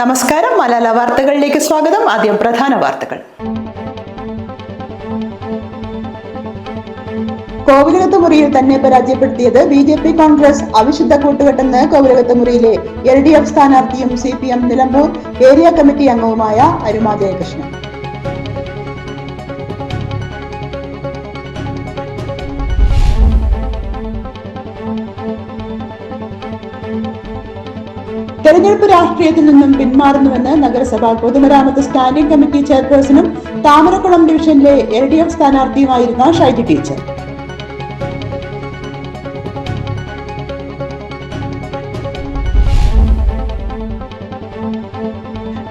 നമസ്കാരം. മലയാള വാർത്തകളിലേക്ക് സ്വാഗതം. ആദ്യം പ്രധാന വാർത്തകൾ. കോവിലകത്ത് മുറിയിൽ തന്നെ പരാജയപ്പെടുത്തിയത് ബി.ജെ.പി. കോൺഗ്രസ് അവിശുദ്ധ കൂട്ടുകെട്ടെന്ന് കോവിലകത്ത് മുറിയിലെ LDF സ്ഥാനാർത്ഥിയും CPM നിലമ്പൂർ ഏരിയ കമ്മിറ്റി അംഗവുമായ അരുമ ജയകൃഷ്ണൻ. തെരഞ്ഞെടുപ്പ് രാഷ്ട്രീയത്തിൽ നിന്നും പിന്മാറുന്നുവെന്ന് നഗരസഭ പൊതുമരാമത്ത് സ്റ്റാൻഡിംഗ് കമ്മിറ്റി ചെയർപേഴ്സണും താമരക്കുളം ഡിവിഷനിലെ LDF സ്ഥാനാർത്ഥിയുമായിരുന്ന ഷൈജി ടീച്ചർ.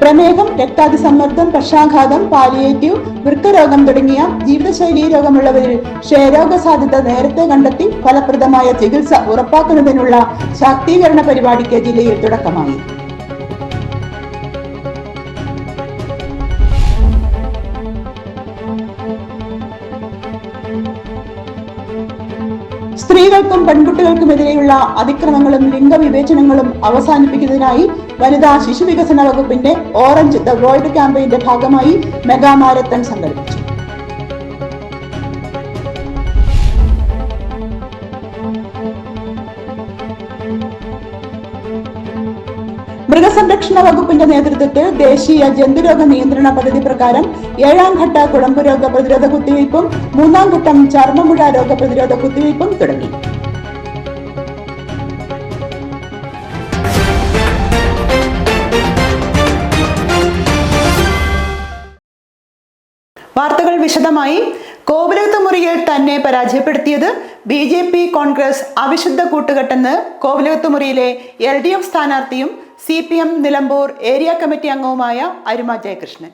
പ്രമേഹം, രക്താതിസമ്മർദ്ദം, പക്ഷാഘാതം, പാലിയേറ്റീവ്, വൃക്കരോഗം തുടങ്ങിയ ജീവിതശൈലീ രോഗമുള്ളവരിൽ ക്ഷയരോഗ സാധ്യത നേരത്തെ കണ്ടെത്തി ഫലപ്രദമായ ചികിത്സ ഉറപ്പാക്കുന്നതിനുള്ള ശാക്തീകരണ പരിപാടിക്ക് ജില്ലയിൽ തുടക്കമായി. സ്ത്രീകൾക്കും പെൺകുട്ടികൾക്കുമെതിരെയുള്ള അതിക്രമങ്ങളും ലിംഗവിവേചനങ്ങളും അവസാനിപ്പിക്കുന്നതിനായി വനിതാ ശിശു വികസന വകുപ്പിന്റെ ഓറഞ്ച് ദ വേൾഡ് ക്യാമ്പയിന്റെ ഭാഗമായി മെഗാ മാരത്തൺ സംഘടിപ്പിച്ചു. മൃഗസംരക്ഷണ വകുപ്പിന്റെ നേതൃത്വത്തിൽ ദേശീയ ജന്തുരോഗ നിയന്ത്രണ പദ്ധതി പ്രകാരം 7ാം ഘട്ട കുളമ്പ് രോഗ പ്രതിരോധ കുത്തിവയ്പും 3ാം ഘട്ടം ചർമ്മമുഴ രോഗ പ്രതിരോധ കുത്തിവയ്പും തുടങ്ങി. വാർത്തകൾ വിശദമായി. കോവിലകത്ത് മുറിയിൽ തന്നെ പരാജയപ്പെടുത്തിയത് ബി.ജെ.പി. കോൺഗ്രസ് അവിശുദ്ധ കൂട്ടുകെട്ടെന്ന് കോവിലകത്ത് മുറിയിലെ LDF സ്ഥാനാർത്ഥിയും CPM നിലമ്പൂർ ഏരിയ കമ്മിറ്റി അംഗവുമായ അരുമ ജയകൃഷ്ണൻ.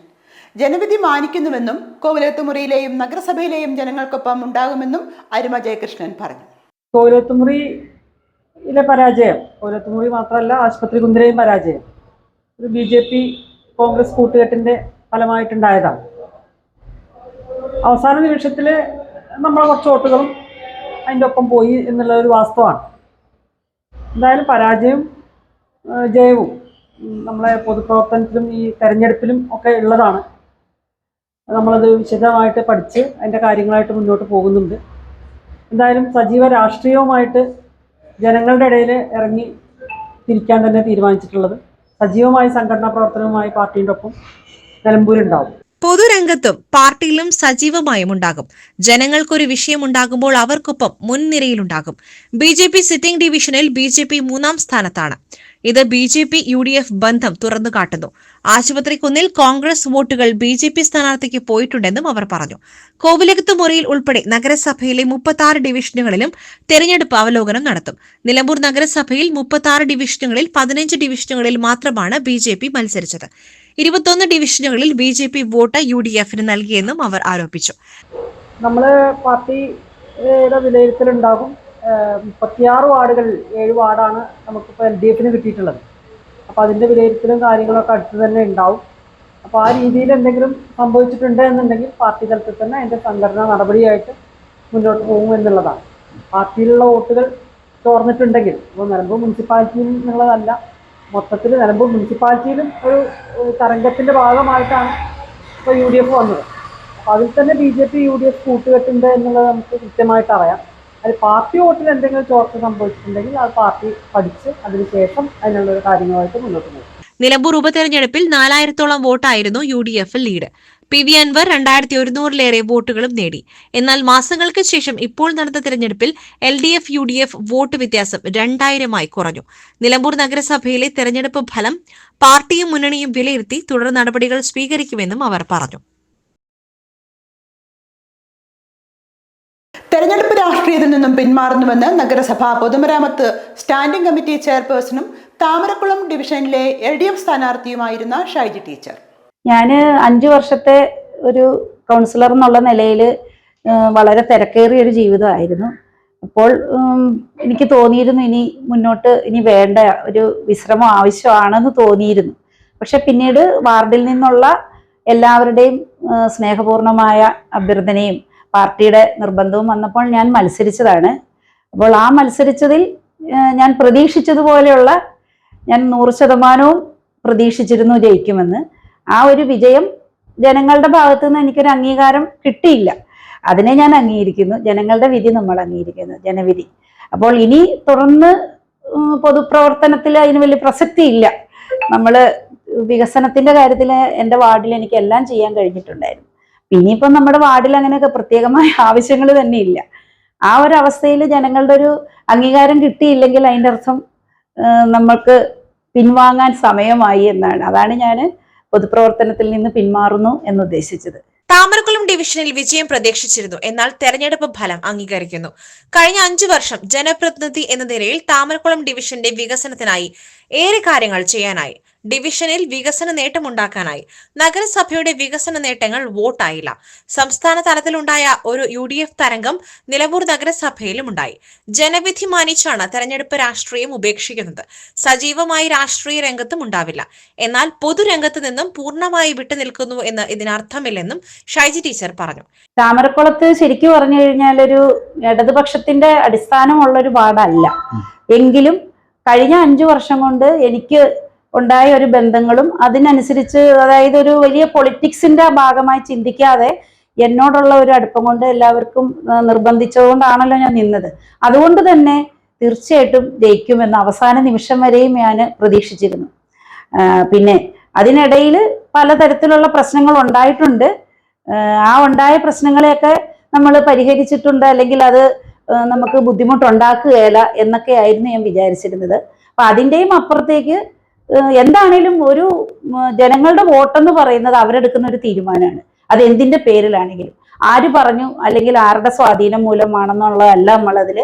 ജനവിധി മാനിക്കുന്നുവെന്നും കോവിലകത്ത് മുറിയിലെയും നഗരസഭയിലെയും ജനങ്ങൾക്കൊപ്പം ഉണ്ടാകുമെന്നും അരുമ ജയകൃഷ്ണൻ പറഞ്ഞു. കോവിലകത്ത് മുറിയിലെ പരാജയം, കോവിലകത്ത് മുറി മാത്രമല്ല ആശുപത്രി കുന്തിരയും പരാജയം ഒരു ബി.ജെ.പി. കോൺഗ്രസ് കൂട്ടുകെട്ടിന്റെ ഫലമായിട്ടുണ്ടായതാണ്. അവസാന നിമിഷത്തിൽ നമ്മളെ കുറച്ച് വോട്ടുകളും അതിൻ്റെ ഒപ്പം പോയി എന്നുള്ള ഒരു വാസ്തവമാണ്. എന്തായാലും പരാജയവും ജയവും നമ്മളെ പൊതുപ്രവർത്തനത്തിലും ഈ തെരഞ്ഞെടുപ്പിലും ഒക്കെ ഉള്ളതാണ്. നമ്മളത് വിശദമായിട്ട് പഠിച്ച് അതിൻ്റെ കാര്യങ്ങളായിട്ട് മുന്നോട്ട് പോകുന്നുണ്ട്. എന്തായാലും സജീവ രാഷ്ട്രീയവുമായിട്ട് ജനങ്ങളുടെ ഇടയിൽ ഇറങ്ങി തിരിക്കാൻ തന്നെ തീരുമാനിച്ചിട്ടുള്ളത്. സജീവമായ സംഘടനാ പ്രവർത്തനവുമായി പാർട്ടിയുടെ ഒപ്പം നിലമ്പൂരുണ്ടാവും. പൊതുരംഗത്തും പാർട്ടിയിലും സജീവമായും ഉണ്ടാകും. ജനങ്ങൾക്കൊരു വിഷയമുണ്ടാകുമ്പോൾ അവർക്കൊപ്പം മുൻനിരയിലുണ്ടാകും. ബി.ജെ.പി. സിറ്റിംഗ് ഡിവിഷനിൽ ബി.ജെ.പി. 3ാം സ്ഥാനത്താണ്. ഇത് ബി.ജെ.പി. UDF ബന്ധം തുറന്നു കാട്ടുന്നു. ആശുപത്രി കുന്നിൽ കോൺഗ്രസ് വോട്ടുകൾ ബി.ജെ.പി. സ്ഥാനാർത്ഥിക്ക് പോയിട്ടുണ്ടെന്നും അവർ പറഞ്ഞു. കോവിലകത്ത് മുറിയിൽ ഉൾപ്പെടെ നഗരസഭയിലെ 36 ഡിവിഷനുകളിലും തെരഞ്ഞെടുപ്പ് അവലോകനം നടത്തും. നിലമ്പൂർ നഗരസഭയിൽ 36 ഡിവിഷനുകളിൽ 15 ഡിവിഷനുകളിൽ മാത്രമാണ് ബി.ജെ.പി. മത്സരിച്ചത്. 21 ഡിവിഷനുകളിൽ ബി.ജെ.പി. വോട്ട് UDF-ന് നൽകിയെന്നും അവർ ആരോപിച്ചു. നമ്മൾ പാർട്ടിയുടെ വിലയിരുത്തലുണ്ടാകും. 36 വാർഡുകളിൽ 7 വാർഡാണ് നമുക്കിപ്പോൾ LDF-ന് കിട്ടിയിട്ടുള്ളത്. അപ്പോൾ അതിൻ്റെ വിലയിരുത്തലും കാര്യങ്ങളൊക്കെ അടുത്ത് തന്നെ ഉണ്ടാവും. അപ്പോൾ ആ രീതിയിൽ എന്തെങ്കിലും സംഭവിച്ചിട്ടുണ്ട് എന്നുണ്ടെങ്കിൽ പാർട്ടി തലത്തിൽ തന്നെ അതിൻ്റെ സംഘടനാ നടപടിയായിട്ട് മുന്നോട്ട് പോകും എന്നുള്ളതാണ്. പാർട്ടിയിലുള്ള വോട്ടുകൾ ചോർന്നിട്ടുണ്ടെങ്കിൽ, ഇപ്പോൾ നിലമ്പൂർ മുനിസിപ്പാലിറ്റിയിൽ നിന്നുള്ളതല്ല, മൊത്തത്തിൽ നിലമ്പൂർ മുനിസിപ്പാലിറ്റിയിലും ഒരു തരംഗത്തിൻ്റെ ഭാഗമായിട്ടാണ് ഇപ്പോൾ UDF വന്നത്. അപ്പോൾ അതിൽ തന്നെ ബി.ജെ.പി. UDF കൂട്ടുകെട്ടുണ്ട് എന്നുള്ളത് നമുക്ക് കൃത്യമായിട്ട് അറിയാം. അത് പാർട്ടി വോട്ടിൽ എന്തെങ്കിലും ചോർച്ച സംഭവിച്ചിട്ടുണ്ടെങ്കിൽ അത് പാർട്ടി പഠിച്ച് അതിനുശേഷം അതിനുള്ള കാര്യങ്ങളുമായിട്ട് മുന്നോട്ട് പോകും. നിലമ്പൂർ ഉപതെരഞ്ഞെടുപ്പിൽ 4000-ഓളം വോട്ടായിരുന്നു UDF ലീഡ്. PV അൻവർ 2100-ലേറെ വോട്ടുകളും നേടി. എന്നാൽ മാസങ്ങൾക്ക് ശേഷം ഇപ്പോൾ നടന്ന തെരഞ്ഞെടുപ്പിൽ LDF UDF വോട്ട് വ്യത്യാസം 2000-ആയി കുറഞ്ഞു. നിലമ്പൂർ നഗരസഭയിലെ തെരഞ്ഞെടുപ്പ് ഫലം പാർട്ടിയും മുന്നണിയും വിലയിരുത്തി തുടർ നടപടികൾ സ്വീകരിക്കുമെന്നും അവർ പറഞ്ഞു. തെരഞ്ഞെടുപ്പ് രാഷ്ട്രീയത്തിൽ നിന്നും പിന്മാറുന്നുവെന്ന് നഗരസഭ പൊതുമരാമത്ത് സ്റ്റാൻഡിംഗ് കമ്മിറ്റി ചെയർപേഴ്സണും താമരക്കുളം ഡിവിഷനിലെ LDF സ്ഥാനാർത്ഥിയുമായിരുന്ന ഷൈജി ടീച്ചർ. ഞാൻ 5 വർഷത്തെ ഒരു കൗൺസിലർ എന്നുള്ള നിലയിൽ വളരെ തിരക്കേറിയ ഒരു ജീവിതമായിരുന്നു. അപ്പോൾ എനിക്ക് തോന്നിയിരുന്നു ഇനി വേണ്ട ഒരു വിശ്രമം ആവശ്യമാണെന്ന് തോന്നിയിരുന്നു. പക്ഷെ പിന്നീട് വാർഡിൽ നിന്നുള്ള എല്ലാവരുടെയും സ്നേഹപൂർണമായ അഭ്യർത്ഥനയും പാർട്ടിയുടെ നിർബന്ധവും വന്നപ്പോൾ ഞാൻ മത്സരിച്ചതാണ്. അപ്പോൾ ആ മത്സരിച്ചതിൽ ഞാൻ പ്രതീക്ഷിച്ചതുപോലെയുള്ള, ഞാൻ 100% പ്രതീക്ഷിച്ചിരുന്നു ജയിക്കുമെന്ന്. ആ ഒരു വിജയം ജനങ്ങളുടെ ഭാഗത്തു നിന്ന് എനിക്കൊരു അംഗീകാരം കിട്ടിയില്ല. അതിനെ ഞാൻ അംഗീകരിക്കുന്നു. ജനങ്ങളുടെ വിധി നമ്മൾ അംഗീകരിക്കുന്നു, ജനവിധി. അപ്പോൾ ഇനി തുടർന്ന് പൊതുപ്രവർത്തനത്തിൽ അതിന് വലിയ പ്രസക്തി ഇല്ല. നമ്മൾ വികസനത്തിന്റെ കാര്യത്തിൽ എൻ്റെ വാർഡിൽ എനിക്ക് എല്ലാം ചെയ്യാൻ കഴിഞ്ഞിട്ടുണ്ടായിരുന്നു. ഇനിയിപ്പം നമ്മുടെ വാർഡിൽ അങ്ങനെയൊക്കെ പ്രത്യേകമായ ആവശ്യങ്ങൾ തന്നെ ഇല്ല. ആ ഒരു അവസ്ഥയിൽ ജനങ്ങളുടെ ഒരു അംഗീകാരം കിട്ടിയില്ലെങ്കിൽ അതിൻ്റെ അർത്ഥം നമ്മൾക്ക് പിൻവാങ്ങാൻ സമയമായി എന്നാണ്. അതാണ് ഞാൻ പൊതുപ്രവർത്തനത്തിൽ നിന്ന് പിന്മാറുന്നു എന്നുദ്ദേശിച്ചത്. താമരക്കുളം ഡിവിഷനിൽ വിജയം പ്രതീക്ഷിച്ചിരുന്നു. എന്നാൽ തെരഞ്ഞെടുപ്പ് ഫലം അംഗീകരിക്കുന്നു. കഴിഞ്ഞ 5 വർഷം ജനപ്രതിനിധി എന്ന നിലയിൽ താമരക്കുളം ഡിവിഷന്റെ വികസനത്തിനായി ഏറെ കാര്യങ്ങൾ ചെയ്യാനായി. ഡിവിഷനിൽ വികസന നേട്ടമുണ്ടാക്കാനായി. നഗരസഭയുടെ വികസന നേട്ടങ്ങൾ വോട്ടായില്ല. സംസ്ഥാന തലത്തിലുണ്ടായ ഒരു UDF തരംഗം നിലമ്പൂർ നഗരസഭയിലും ഉണ്ടായി. ജനവിധി മാനിച്ചാണ് തെരഞ്ഞെടുപ്പ് രാഷ്ട്രീയം ഉപേക്ഷിക്കുന്നത്. സജീവമായി രാഷ്ട്രീയ രംഗത്തും ഉണ്ടാവില്ല. എന്നാൽ പൊതുരംഗത്ത് നിന്നും പൂർണ്ണമായി വിട്ടുനിൽക്കുന്നു എന്ന് ഇതിനർത്ഥമില്ലെന്നും ഷൈജി ടീച്ചർ പറഞ്ഞു. താമരക്കുളത്ത് ശരിക്കും പറഞ്ഞു കഴിഞ്ഞാൽ ഒരു ഇടതുപക്ഷത്തിന്റെ അടിസ്ഥാനമുള്ള ഒരു വാർഡല്ല. എങ്കിലും കഴിഞ്ഞ 5 വർഷം കൊണ്ട് എനിക്ക് ഉണ്ടായ ഒരു ബന്ധങ്ങളും അതിനനുസരിച്ച്, അതായത് ഒരു വലിയ പൊളിറ്റിക്സിന്റെ ഭാഗമായി ചിന്തിക്കാതെ എന്നോടുള്ള ഒരു അടുപ്പം കൊണ്ട് എല്ലാവർക്കും നിർബന്ധിച്ചുകൊണ്ടാണല്ലോ ഞാൻ നിന്നത്. അതുകൊണ്ട് തന്നെ തീർച്ചയായിട്ടും ജയിക്കുമെന്ന് അവസാന നിമിഷം വരെയും ഞാൻ പ്രതീക്ഷിച്ചിരുന്നു. പിന്നെ അതിനിടയിൽ പലതരത്തിലുള്ള പ്രശ്നങ്ങൾ ഉണ്ടായിട്ടുണ്ട്. ആ ഉണ്ടായ പ്രശ്നങ്ങളെയൊക്കെ നമ്മൾ പരിഹരിച്ചിട്ടുണ്ട്, അല്ലെങ്കിൽ അത് നമുക്ക് ബുദ്ധിമുട്ടുണ്ടാക്കുകയില്ല എന്നൊക്കെ ആയിരുന്നു ഞാൻ വിചാരിച്ചിരുന്നത്. അപ്പൊ അതിൻ്റെയും അപ്പുറത്തേക്ക് എന്താണേലും ഒരു ജനങ്ങളുടെ വോട്ടെന്ന് പറയുന്നത് അവരെടുക്കുന്ന ഒരു തീരുമാനമാണ്. അത് എന്തിന്റെ പേരിലാണെങ്കിലും, ആര് പറഞ്ഞു അല്ലെങ്കിൽ ആരുടെ സ്വാധീനം മൂലമാണെന്നുള്ളതല്ല നമ്മളതിൽ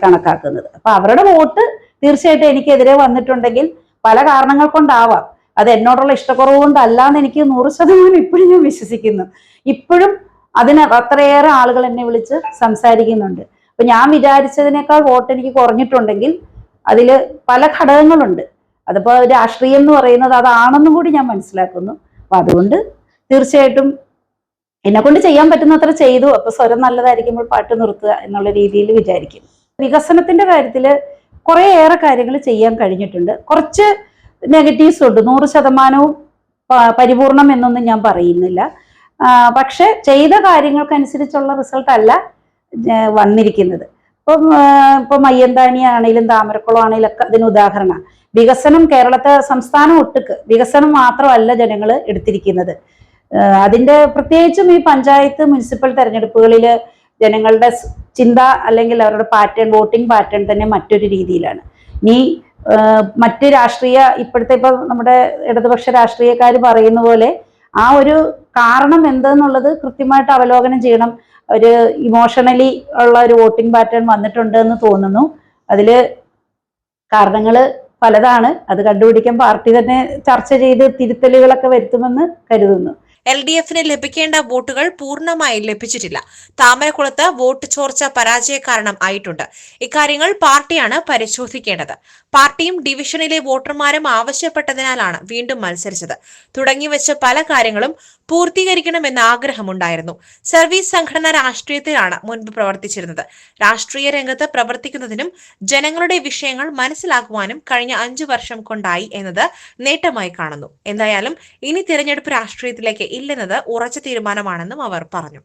കണക്കാക്കുന്നത്. അപ്പൊ അവരുടെ വോട്ട് തീർച്ചയായിട്ടും എനിക്കെതിരെ വന്നിട്ടുണ്ടെങ്കിൽ പല കാരണങ്ങൾ കൊണ്ടാവാം. അത് എന്നോടുള്ള ഇഷ്ടക്കുറവ് കൊണ്ടല്ലാന്ന് എനിക്ക് 100% ഇപ്പോഴും ഞാൻ വിശ്വസിക്കുന്നു. ഇപ്പോഴും അതിന് അത്രയേറെ ആളുകൾ എന്നെ വിളിച്ച് സംസാരിക്കുന്നുണ്ട്. അപ്പൊ ഞാൻ വിചാരിച്ചതിനേക്കാൾ വോട്ട് എനിക്ക് കുറഞ്ഞിട്ടുണ്ടെങ്കിൽ അതിൽ പല ഘടകങ്ങളുണ്ട്. അതിപ്പോ രാഷ്ട്രീയം എന്ന് പറയുന്നത് അതാണെന്നും കൂടി ഞാൻ മനസ്സിലാക്കുന്നു. അപ്പൊ അതുകൊണ്ട് തീർച്ചയായിട്ടും എന്നെ കൊണ്ട് ചെയ്യാൻ പറ്റുന്നത്ര ചെയ്തു. അപ്പൊ സ്വരം നല്ലതായിരിക്കുമ്പോൾ പാട്ട് നിർത്തുക എന്നുള്ള രീതിയിൽ വിചാരിക്കും. വികസനത്തിന്റെ കാര്യത്തിൽ കുറേയേറെ കാര്യങ്ങൾ ചെയ്യാൻ കഴിഞ്ഞിട്ടുണ്ട്. കുറച്ച് നെഗറ്റീവ്സ് ഉണ്ട്. 100% പരിപൂർണം എന്നൊന്നും ഞാൻ പറയുന്നില്ല. പക്ഷെ ചെയ്ത കാര്യങ്ങൾക്കനുസരിച്ചുള്ള റിസൾട്ട് അല്ല വന്നിരിക്കുന്നത്. ഇപ്പം മയ്യന്താനി ആണെങ്കിലും താമരക്കുളം ആണെങ്കിലും ഒക്കെ അതിന് ഉദാഹരണമാണ്. വികസനം കേരളത്തെ സംസ്ഥാനം ഒട്ടുക്ക് വികസനം മാത്രമല്ല ജനങ്ങൾ എടുത്തിരിക്കുന്നത്. അതിന്റെ പ്രത്യേകിച്ചും ഈ പഞ്ചായത്ത് മുനിസിപ്പൽ തെരഞ്ഞെടുപ്പുകളിൽ ജനങ്ങളുടെ ചിന്ത അല്ലെങ്കിൽ അവരുടെ വോട്ടിംഗ് പാറ്റേൺ തന്നെ മറ്റൊരു രീതിയിലാണ്. ഇനി മറ്റ് ഇപ്പോഴത്തെ ഇപ്പൊ നമ്മുടെ ഇടതുപക്ഷ രാഷ്ട്രീയക്കാർ പറയുന്ന പോലെ ആ ഒരു കാരണം എന്തെന്നുള്ളത് കൃത്യമായിട്ട് അവലോകനം ചെയ്യണം. ഒരു ഇമോഷണലി ഉള്ള ഒരു വോട്ടിംഗ് പാറ്റേൺ വന്നിട്ടുണ്ട് എന്ന് തോന്നുന്നു. അതില് കാരണങ്ങള് പലതാണ്. അത് കണ്ടുപിടിക്കാൻ പാർട്ടി തന്നെ ചർച്ച ചെയ്ത് തിരുത്തലുകളൊക്കെ വരുത്തുമെന്ന് കരുതുന്നു. LDFന് ലഭിക്കേണ്ട വോട്ടുകൾ പൂർണ്ണമായി ലഭിച്ചിട്ടില്ല. താമരക്കുളത്ത് വോട്ട് ചോർച്ച പരാജയ കാരണം ആയിട്ടുണ്ട്. ഇക്കാര്യങ്ങൾ പാർട്ടിയാണ് പരിശോധിക്കേണ്ടത്. പാർട്ടിയും ഡിവിഷനിലെ വോട്ടർമാരും ആവശ്യപ്പെട്ടതിനാലാണ് വീണ്ടും മത്സരിച്ചത്. തുടങ്ങിവെച്ച പല കാര്യങ്ങളും പൂർത്തീകരിക്കണമെന്ന ആഗ്രഹമുണ്ടായിരുന്നു. സർവീസ് സംഘടന രാഷ്ട്രീയത്തിലാണ് മുൻപ് പ്രവർത്തിച്ചിരുന്നത്. രാഷ്ട്രീയ രംഗത്ത് പ്രവർത്തിക്കുന്നതിനും ജനങ്ങളുടെ വിഷയങ്ങൾ മനസ്സിലാക്കുവാനും കഴിഞ്ഞ 5 വർഷം കൊണ്ടായി എന്നത് നേട്ടമായി കാണുന്നു. എന്തായാലും ഇനി തിരഞ്ഞെടുപ്പ് രാഷ്ട്രീയത്തിലേക്ക് ഇല്ലെന്നത് ഉറച്ച തീരുമാനമാണെന്നും അവർ പറഞ്ഞു.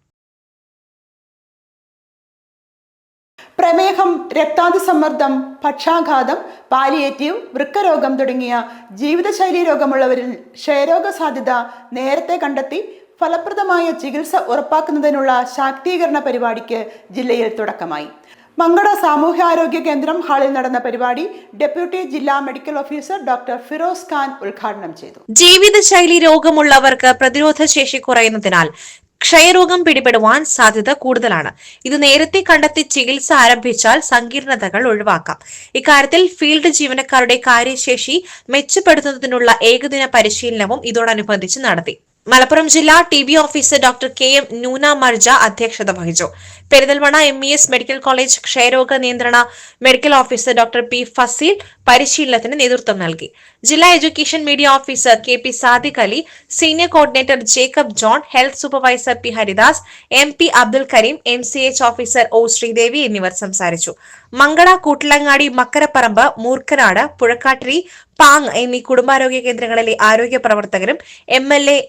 പ്രമേഹം, രക്താതിസമ്മർദ്ദം, പക്ഷാഘാതം, പാലിയേറ്റീവ്, വൃക്കരോഗം തുടങ്ങിയ ജീവിതശൈലി രോഗമുള്ളവരിൽ ക്ഷയരോഗ സാധ്യത നേരത്തെ കണ്ടെത്തി ഫലപ്രദമായ ചികിത്സ ഉറപ്പാക്കുന്നതിനുള്ള ശാക്തീകരണ പരിപാടിക്ക് ജില്ലയിൽ തുടക്കമായി. മങ്കട സാമൂഹ്യാരോഗ്യ കേന്ദ്രം ഹാളിൽ നടന്ന പരിപാടി ഡെപ്യൂട്ടി ജില്ലാ medical officer doctor Firoz Khan ഉദ്ഘാടനം ചെയ്തു. ജീവിതശൈലി രോഗമുള്ളവർക്ക് പ്രതിരോധ ശേഷി കുറയുന്നതിനാൽ ക്ഷയരോഗം പിടിപെടുവാൻ സാധ്യത കൂടുതലാണ്. ഇത് നേരത്തെ കണ്ടെത്തി ചികിത്സ ആരംഭിച്ചാൽ സങ്കീർണതകൾ ഒഴിവാക്കാം. ഇക്കാര്യത്തിൽ ഫീൽഡ് ജീവനക്കാരുടെ കാര്യശേഷി മെച്ചപ്പെടുത്തുന്നതിനുള്ള ഏകദിന പരിശീലനവും ഇതോടനുബന്ധിച്ച് നടത്തി. മലപ്പുറം ജില്ലാ TB officer doctor KM Noona Marja അധ്യക്ഷത വഹിച്ചു. പെരിന്തൽമണ്ണ MES മെഡിക്കൽ കോളേജ് ക്ഷയരോഗ നിയന്ത്രണ medical officer doctor P Fazeel പരിശീലനത്തിന് നേതൃത്വം നൽകി. ജില്ലാ education media officer KP Sadiq Ali, senior coordinator Jacob John, health supervisor P Haridas, MP Abdul Kareem, MCH officer O Sreedevi എന്നിവർ സംസാരിച്ചു. മങ്കട, കൂട്ടിലങ്ങാടി, മക്കരപ്പറമ്പ്, മൂർക്കനാട്, പുഴക്കാട്ടിരി, പാങ് എന്നീ കുടുംബാരോഗ്യ കേന്ദ്രങ്ങളിലെ ആരോഗ്യ പ്രവർത്തകരും MLA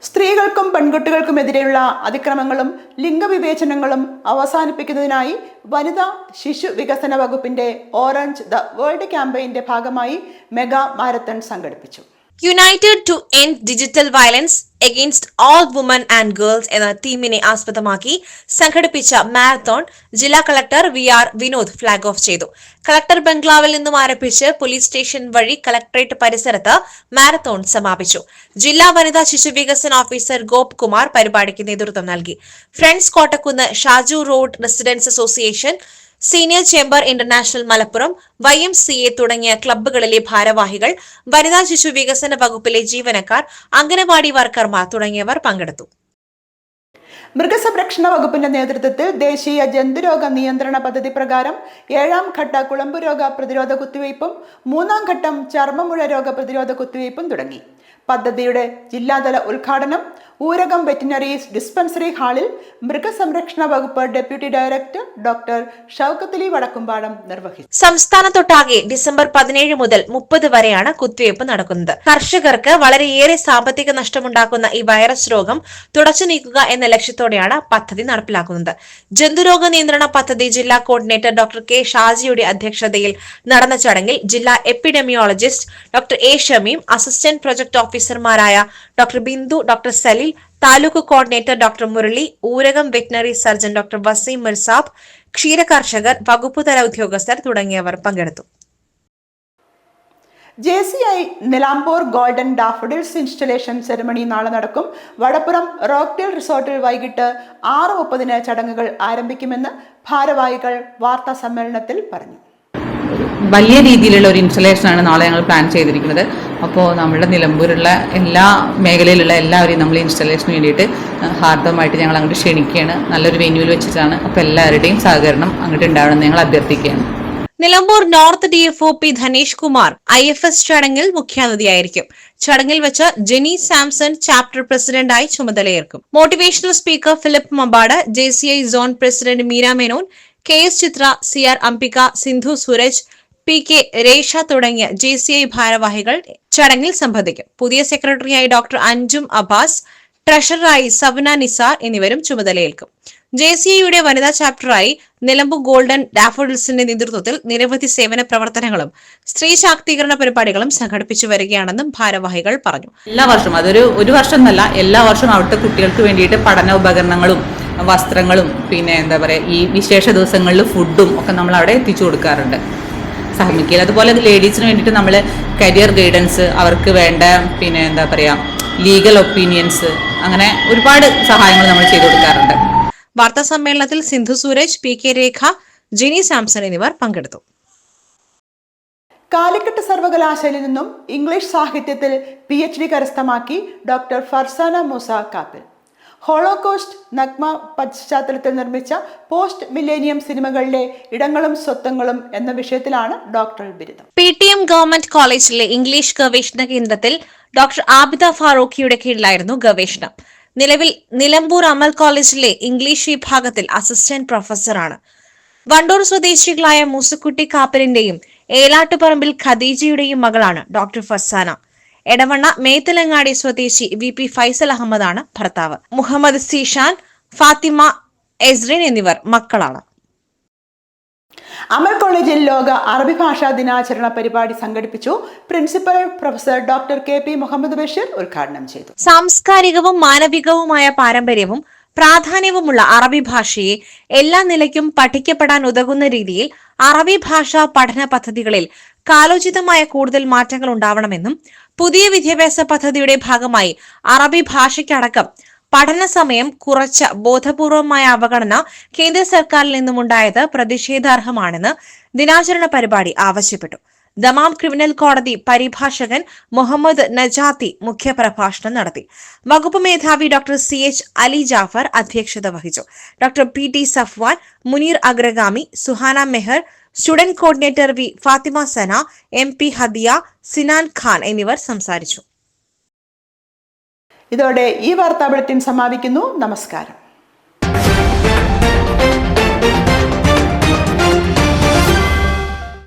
സ്ത്രീകൾക്കും പെൺകുട്ടികൾക്കുമെതിരെയുള്ള അതിക്രമങ്ങളും ലിംഗവിവേചനങ്ങളും അവസാനിപ്പിക്കുന്നതിനായി വനിതാ ശിശു വികസന വകുപ്പിന്റെ ഓറഞ്ച് ദ വേൾഡ് ക്യാമ്പയിന്റെ ഭാഗമായി മെഗാ മാരത്തൺ സംഘടിപ്പിച്ചു. United to end digital violence against all women and girls എന്ന തീമിനെ ആസ്പദമാക്കി സംഘടിപ്പിച്ച മാരത്തോൺ ജില്ലാ collector VR Vinod flag off ചെയ്തു. കളക്ടർ ബംഗ്ലാവിൽ നിന്നും ആരംഭിച്ച് പോലീസ് സ്റ്റേഷൻ വഴി കളക്ടറേറ്റ് പരിസരത്ത് മാരത്തോൺ സമാപിച്ചു. ജില്ലാ വനിതാ ശിശു വികസന ഓഫീസർ ഗോപ് കുമാർ പരിപാടിക്ക് നേതൃത്വം നൽകി. Friends Kottakkunnu, Shaju road residents association, senior chamber international Malappuram, YMCA തുടങ്ങിയ ക്ലബ്ബുകളിലെ ഭാരവാഹികൾ, വനിതാ ശിശു വികസന വകുപ്പിലെ ജീവനക്കാർ, അംഗനവാടി വർക്കർമാർ തുടങ്ങിയവർ പങ്കെടുത്തു. മൃഗസംരക്ഷണ വകുപ്പിന്റെ നേതൃത്വത്തിൽ ദേശീയ ജന്തുരോഗ നിയന്ത്രണ പദ്ധതി പ്രകാരം 7ാം ഘട്ട കുളമ്പുരോഗ പ്രതിരോധ കുത്തിവയ്പും 3ാം ഘട്ടം ചർമ്മമുഴ രോഗ പ്രതിരോധ കുത്തിവയ്പും തുടങ്ങി. പദ്ധതിയുടെ ജില്ലാതല ഉദ്ഘാടനം ഊരകം വെറ്റിനറി ഡിസ്പെൻസറി ഹാളിൽ മൃഗസംരക്ഷണ വകുപ്പ് deputy director doctor Shoukath Ali Vadakkumpadam നിർവഹിച്ചു. സംസ്ഥാനത്തൊട്ടാകെ ഡിസംബർ 17 മുതൽ 30 വരെയാണ് കുത്തിവയ്പ് നടക്കുന്നത്. കർഷകർക്ക് വളരെയേറെ സാമ്പത്തിക നഷ്ടമുണ്ടാക്കുന്ന ഈ വൈറസ് രോഗം തുടച്ചു നീക്കുക എന്ന ലക്ഷ്യത്തോടെയാണ് പദ്ധതി നടപ്പിലാക്കുന്നത്. ജന്തുരോഗ നിയന്ത്രണ പദ്ധതി ജില്ലാ കോർഡിനേറ്റർ ഡോക്ടർ K ഷാജിയുടെ അധ്യക്ഷതയിൽ നടന്ന ചടങ്ങിൽ ജില്ലാ epidemiologist doctor A Shameem, assistant project ഓഫീസർമാരായ doctor Bindu, doctor Saleel, taluk coordinator doctor Murali, Oorakam veterinary surgeon doctor Waseem Mirzab, ക്ഷീര കർഷകർ, വകുപ്പുതല ഉദ്യോഗസ്ഥർ തുടങ്ങിയവർ പങ്കെടുത്തു. JCI Nilambur golden daffodils installation ceremony നാളെ നടക്കും. വടപ്പുറം റോക്ക്ഡേൽ റിസോർട്ടിൽ വൈകിട്ട് 6:30 ചടങ്ങുകൾ ആരംഭിക്കുമെന്ന് ഭാരവാഹികൾ വാർത്താ സമ്മേളനത്തിൽ പറഞ്ഞു. വലിയ രീതിയിലുള്ള ഒരു ഇൻസ്റ്റലേഷനാണ് നാളെ ഞങ്ങൾ പ്ലാൻ ചെയ്തിരിക്കുന്നത്. അപ്പോൾ നമ്മുടെ നിലമ്പൂരുള്ള എല്ലാ മേഖലയിലുള്ള എല്ലാവരെയും നമ്മൾ ഇൻസ്റ്റലേഷന് വേണ്ടിയിട്ട് ഹാർദവമായിട്ട് ഞങ്ങൾ അങ്ങോട്ട് ക്ഷണിക്കുകയാണ്. നല്ലൊരു വെന്യൂവിൽ വെച്ചിട്ടാണ്. അപ്പോൾ എല്ലാവരുടെയും സഹകരണം അങ്ങോട്ട് ഉണ്ടാവണമെന്ന് ഞങ്ങൾ അഭ്യർത്ഥിക്കുകയാണ്. Nilambur north DFO P Dhanesh Kumar IFS ചടങ്ങിൽ മുഖ്യാതിഥിയായിരിക്കും. ചടങ്ങിൽ വെച്ച് ജെനി സാംസൺ ചാപ്റ്റർ പ്രസിഡന്റായി ചുമതലയേൽക്കും. Motivational speaker Philip Mampad, JCI zone president Meera Menon, KS Chithra, CR Ambika, Sindhu Sooraj, PK Resha തുടങ്ങിയ JCI ഭാരവാഹികൾ ചടങ്ങിൽ സംബന്ധിക്കും. പുതിയ സെക്രട്ടറിയായി ഡോക്ടർ അഞ്ജും അബ്ബാസ്, ട്രഷററായി സവന നിസാർ എന്നിവരും ചുമതലയേൽക്കും. JCIയുടെ വനിതാ ചാപ്റ്ററായി നിലമ്പൂർ ഗോൾഡൻ ഡാഫോഡിൽസിന്റെ നേതൃത്വത്തിൽ നിരവധി സേവന പ്രവർത്തനങ്ങളും സ്ത്രീ ശാക്തീകരണ പരിപാടികളും സംഘടിപ്പിച്ചു വരികയാണെന്നും ഭാരവാഹികൾ പറഞ്ഞു. എല്ലാ വർഷവും ഒരു വർഷം എന്നല്ല, എല്ലാ വർഷവും അവിടുത്തെ കുട്ടികൾക്ക് വേണ്ടിയിട്ട് പഠന ഉപകരണങ്ങളും വസ്ത്രങ്ങളും പിന്നെ എന്താ പറയുക ഈ വിശേഷ ദിവസങ്ങളിൽ ഫുഡും ഒക്കെ നമ്മൾ അവിടെ എത്തിച്ചു കൊടുക്കാറുണ്ട്. സഹമിക്കൽ അതുപോലെ ലേഡീസിന് വേണ്ടിയിട്ട് നമ്മൾ കരിയർ ഗൈഡൻസ്, അവർക്ക് വേണ്ട പിന്നെ എന്താ പറയുക ലീഗൽ ഒപ്പീനിയൻസ്, അങ്ങനെ ഒരുപാട് സഹായങ്ങൾ നമ്മൾ ചെയ്തു കൊടുക്കാറുണ്ട്. വാർത്താ സമ്മേളനത്തിൽ സിന്ധു സൂരജ്, PK രേഖ, ജെനി സാംസൺ എന്നിവർ പങ്കെടുത്തു. കാലിക്കറ്റ് സർവകലാശാലയിൽ നിന്നും ഇംഗ്ലീഷ് സാഹിത്യത്തിൽ PhD കരസ്ഥമാക്കി ഡോക്ടർ ഫർസാന മൂസ കാപ്പിൽ. ഹോളോകോസ്റ്റ് നഗ്മ പശ്ചാത്തലത്തിൽ നിർമ്മിച്ച പോസ്റ്റ് മില്ലേനിയം സിനിമകളിലെ ഇടങ്ങളും സ്വത്വങ്ങളും എന്ന വിഷയത്തിലാണ് ഡോക്ടറൽ ബിരുദം. PTM ഗവൺമെന്റ് കോളേജിലെ ഇംഗ്ലീഷ് ഗവേഷണ കേന്ദ്രത്തിൽ ഡോക്ടർ ആബിദ ഫാറൂഖിയുടെ കീഴിലായിരുന്നു ഗവേഷണം. നിലവിൽ നിലമ്പൂർ അമൽ കോളേജിലെ ഇംഗ്ലീഷ് വിഭാഗത്തിൽ അസിസ്റ്റന്റ് പ്രൊഫസറാണ്. വണ്ടൂർ സ്വദേശികളായ മൂസക്കുട്ടി കാപ്പലിന്റെയും ഏലാട്ടുപറമ്പിൽ ഖദീജയുടെയും മകളാണ് ഡോക്ടർ ഫർസാന. എടവണ്ണ മേത്തലങ്ങാടി സ്വദേശി VP ഫൈസൽ അഹമ്മദാണ് ഭർത്താവ്. മുഹമ്മദ് സീഷാൻ, ഫാത്തിമ എസ്റിൻ എന്നിവർ മക്കളാണ്. അമൽ കോളേജിൽ ലോക അറബി ഭാഷാ ദിനാചരണ പരിപാടി സംഘടിപ്പിച്ചു. Principal professor doctor KP Muhammad Basheer ഉദ്ഘാടനം ചെയ്തു. സാംസ്കാരികവും മാനവികവുമായ പാരമ്പര്യവും പ്രാധാന്യവുമുള്ള അറബി ഭാഷയെ എല്ലാ നിലയ്ക്കും പഠിക്കപ്പെടാൻ ഉതകുന്ന രീതിയിൽ അറബി ഭാഷാ പഠന പദ്ധതികളിൽ കാലോചിതമായ കൂടുതൽ മാറ്റങ്ങൾ ഉണ്ടാവണമെന്നും പുതിയ വിദ്യാഭ്യാസ പദ്ധതിയുടെ ഭാഗമായി അറബി ഭാഷയ്ക്കടക്കം പഠന സമയം കുറച്ച ബോധപൂർവമായ അവഗണന കേന്ദ്ര സർക്കാരിൽ നിന്നുമുണ്ടായത് പ്രതിഷേധാർഹമാണെന്ന് ദിനാചരണ പരിപാടി ആവശ്യപ്പെട്ടു. ദമാം ക്രിമിനൽ കോടതി പരിഭാഷകൻ മുഹമ്മദ് നജാത്തി മുഖ്യപ്രഭാഷണം നടത്തി. വകുപ്പ് മേധാവി ഡോക്ടർ CH അലി ജാഫർ അധ്യക്ഷത വഹിച്ചു. ഡോക്ടർ PT സഫ്വാൻ, മുനീർ അഗ്രഗാമി, സുഹാന മെഹർ, സ്റ്റുഡന്റ് കോർഡിനേറ്റർ വി ഫാത്തിമ സന, MP ഹദിയ, സിനാൻ ഖാൻ എന്നിവർ സംസാരിച്ചു. ഇതോടെ ഈ വാർത്താ ബുള്ളറ്റിൻ സമാപിക്കുന്നു. നമസ്കാരം.